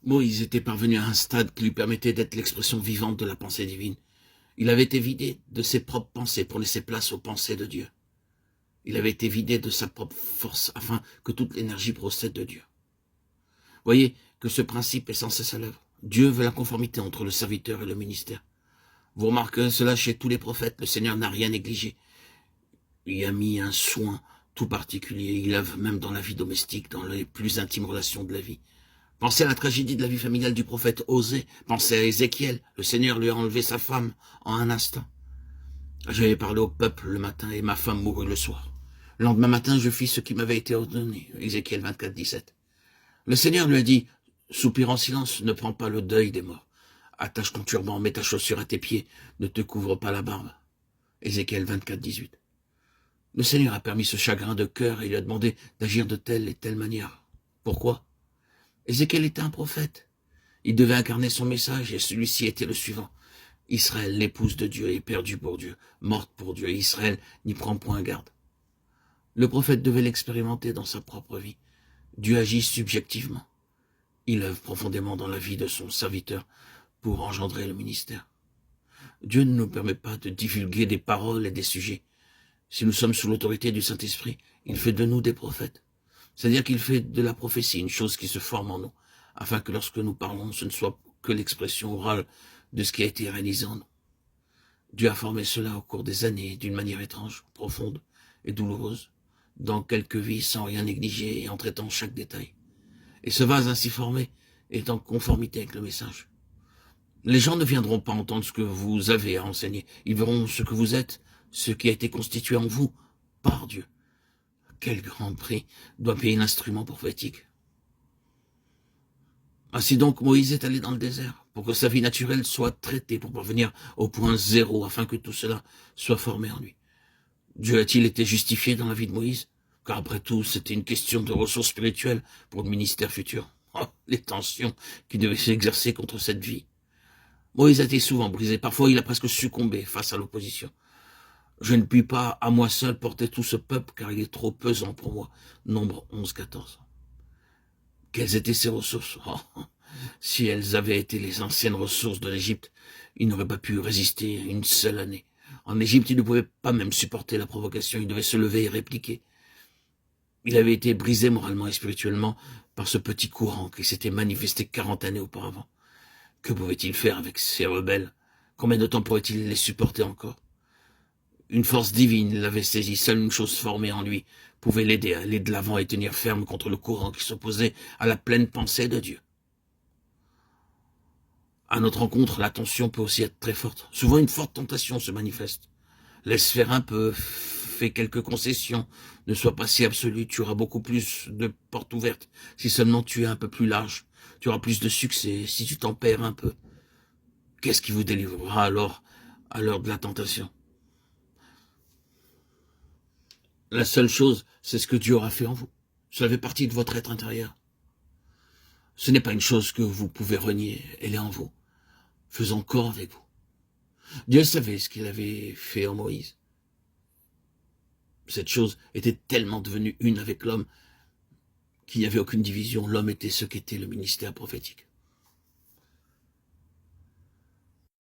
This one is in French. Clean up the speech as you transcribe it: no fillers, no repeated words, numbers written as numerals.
Moïse était parvenu à un stade qui lui permettait d'être l'expression vivante de la pensée divine. Il avait été vidé de ses propres pensées pour laisser place aux pensées de Dieu. Il avait été vidé de sa propre force afin que toute l'énergie procède de Dieu. Voyez que ce principe est sans cesse à l'œuvre. Dieu veut la conformité entre le serviteur et le ministère. Vous remarquerez cela chez tous les prophètes. Le Seigneur n'a rien négligé. Il y a mis un soin tout particulier. Il œuvre même dans la vie domestique, dans les plus intimes relations de la vie. Pensez à la tragédie de la vie familiale du prophète Osée. Pensez à Ézéchiel. Le Seigneur lui a enlevé sa femme en un instant. J'avais parlé au peuple le matin et ma femme mourut le soir. Le lendemain matin, je fis ce qui m'avait été ordonné. Ézéchiel 24, 17. Le Seigneur lui a dit, soupire en silence, ne prends pas le deuil des morts. Attache ton turban, mets ta chaussure à tes pieds, ne te couvre pas la barbe. Ézéchiel 24, 18. Le Seigneur a permis ce chagrin de cœur et lui a demandé d'agir de telle et telle manière. Pourquoi? Ézéchiel était un prophète. Il devait incarner son message et celui-ci était le suivant. Israël, l'épouse de Dieu, est perdue pour Dieu, morte pour Dieu. Israël n'y prend point garde. Le prophète devait l'expérimenter dans sa propre vie. Dieu agit subjectivement. Il œuvre profondément dans la vie de son serviteur pour engendrer le ministère. Dieu ne nous permet pas de divulguer des paroles et des sujets. Si nous sommes sous l'autorité du Saint-Esprit, il fait de nous des prophètes. C'est-à-dire qu'il fait de la prophétie une chose qui se forme en nous, afin que lorsque nous parlons, ce ne soit que l'expression orale de ce qui a été réalisé en nous. Dieu a formé cela au cours des années, d'une manière étrange, profonde et douloureuse, dans quelques vies sans rien négliger et en traitant chaque détail. Et ce vase ainsi formé est en conformité avec le message. Les gens ne viendront pas entendre ce que vous avez à enseigner. Ils verront ce que vous êtes, ce qui a été constitué en vous par Dieu. Quel grand prix doit payer l'instrument prophétique. Ainsi donc, Moïse est allé dans le désert pour que sa vie naturelle soit traitée, pour parvenir au point zéro, afin que tout cela soit formé en lui. Dieu a-t-il été justifié dans la vie de Moïse? Car après tout, c'était une question de ressources spirituelles pour le ministère futur. Oh, les tensions qui devaient s'exercer contre cette vie. Moïse a été souvent brisé. Parfois, il a presque succombé face à l'opposition. Je ne puis pas, à moi seul, porter tout ce peuple, car il est trop pesant pour moi. Nombre 11, 14. Quelles étaient ces ressources? Si elles avaient été les anciennes ressources de l'Égypte, il n'aurait pas pu résister une seule année. En Égypte, il ne pouvait pas même supporter la provocation, il devait se lever et répliquer. Il avait été brisé moralement et spirituellement par ce petit courant qui s'était manifesté 40 années auparavant. Que pouvait-il faire avec ces rebelles? Combien de temps pourrait-il les supporter encore? Une force divine l'avait saisi, seule une chose formée en lui pouvait l'aider à aller de l'avant et tenir ferme contre le courant qui s'opposait à la pleine pensée de Dieu. À notre rencontre, la tension peut aussi être très forte. Souvent, une forte tentation se manifeste. Laisse faire un peu, fais quelques concessions, ne sois pas si absolu, tu auras beaucoup plus de portes ouvertes. Si seulement tu es un peu plus large, tu auras plus de succès, si tu t'en perds un peu. Qu'est-ce qui vous délivrera alors à l'heure de la tentation? La seule chose, c'est ce que Dieu aura fait en vous. Cela fait partie de votre être intérieur. Ce n'est pas une chose que vous pouvez renier, elle est en vous, faisant corps avec vous. Dieu savait ce qu'il avait fait en Moïse. Cette chose était tellement devenue une avec l'homme qu'il n'y avait aucune division. L'homme était ce qu'était le ministère prophétique.